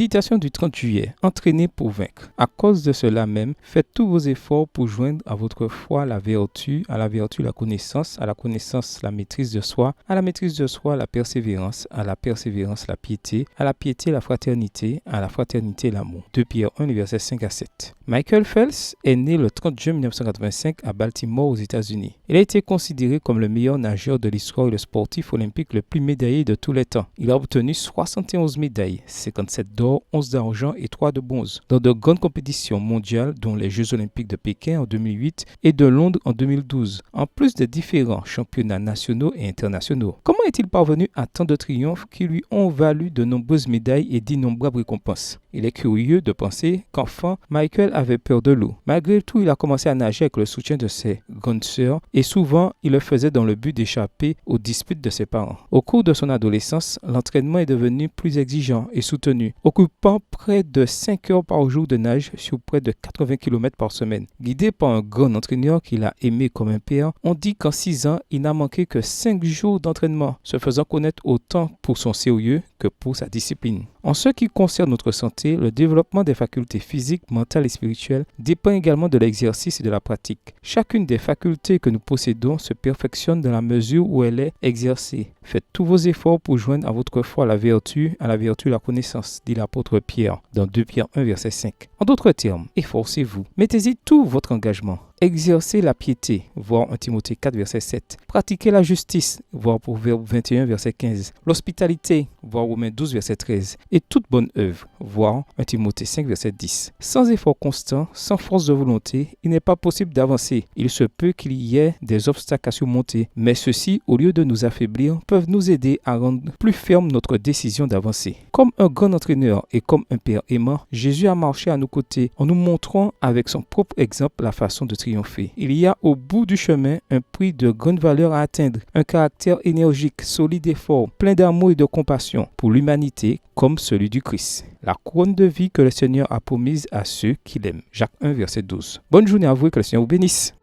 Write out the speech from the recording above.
Méditation du 30 juillet. Entraînez pour vaincre. À cause de cela même, faites tous vos efforts pour joindre à votre foi la vertu, à la vertu la connaissance, à la connaissance la maîtrise de soi, à la maîtrise de soi la persévérance, à la persévérance la piété, à la piété la fraternité, à la fraternité l'amour. 2 Pierre 1, versets 5 à 7. Michael Phelps est né le 30 juin 1985 à Baltimore aux États-Unis. Il a été considéré comme le meilleur nageur de l'histoire et le sportif olympique le plus médaillé de tous les temps. Il a obtenu 71 médailles, 57 d'or, 11 d'argent et 3 de bronze, dans de grandes compétitions mondiales dont les Jeux olympiques de Pékin en 2008 et de Londres en 2012, en plus de différents championnats nationaux et internationaux. Comment est-il parvenu à tant de triomphes qui lui ont valu de nombreuses médailles et d'innombrables récompenses? Il est curieux de penser qu'enfant, Michael avait peur de l'eau. Malgré tout, il a commencé à nager avec le soutien de ses grandes sœurs et souvent, il le faisait dans le but d'échapper aux disputes de ses parents. Au cours de son adolescence, l'entraînement est devenu plus exigeant et soutenu, occupant près de 5 heures par jour de nage sur près de 80 km par semaine. Guidé par un grand entraîneur qu'il a aimé comme un père, on dit qu'en 6 ans, il n'a manqué que 5 jours d'entraînement, se faisant connaître autant pour son sérieux que pour sa discipline. En ce qui concerne notre santé, le développement des facultés physiques, mentales et spirituelles dépend également de l'exercice et de la pratique. Chacune des facultés que nous possédons se perfectionne dans la mesure où elle est exercée. Faites tous vos efforts pour joindre à votre foi la vertu, à la vertu la connaissance, dit l'apôtre Pierre dans 2 Pierre 1, verset 5. En d'autres termes, efforcez-vous, mettez-y tout votre engagement. Exercez la piété, voir 1 Timothée 4, verset 7. Pratiquez la justice, voir Proverbe 21, verset 15. L'hospitalité, voir Romains 12, verset 13. Et toute bonne œuvre, voir 1 Timothée 5, verset 10. Sans effort constant, sans force de volonté, il n'est pas possible d'avancer. Il se peut qu'il y ait des obstacles à surmonter, mais ceux-ci, au lieu de nous affaiblir, peuvent nous aider à rendre plus ferme notre décision d'avancer. Comme un grand entraîneur et comme un père aimant, Jésus a marché à nos côtés en nous montrant avec son propre exemple la façon de triompher. Il y a au bout du chemin un prix de grande valeur à atteindre, un caractère énergique, solide et fort, plein d'amour et de compassion pour l'humanité comme celui du Christ. La couronne de vie que le Seigneur a promise à ceux qui l'aiment. Jacques 1, verset 12. Bonne journée à vous et que le Seigneur vous bénisse.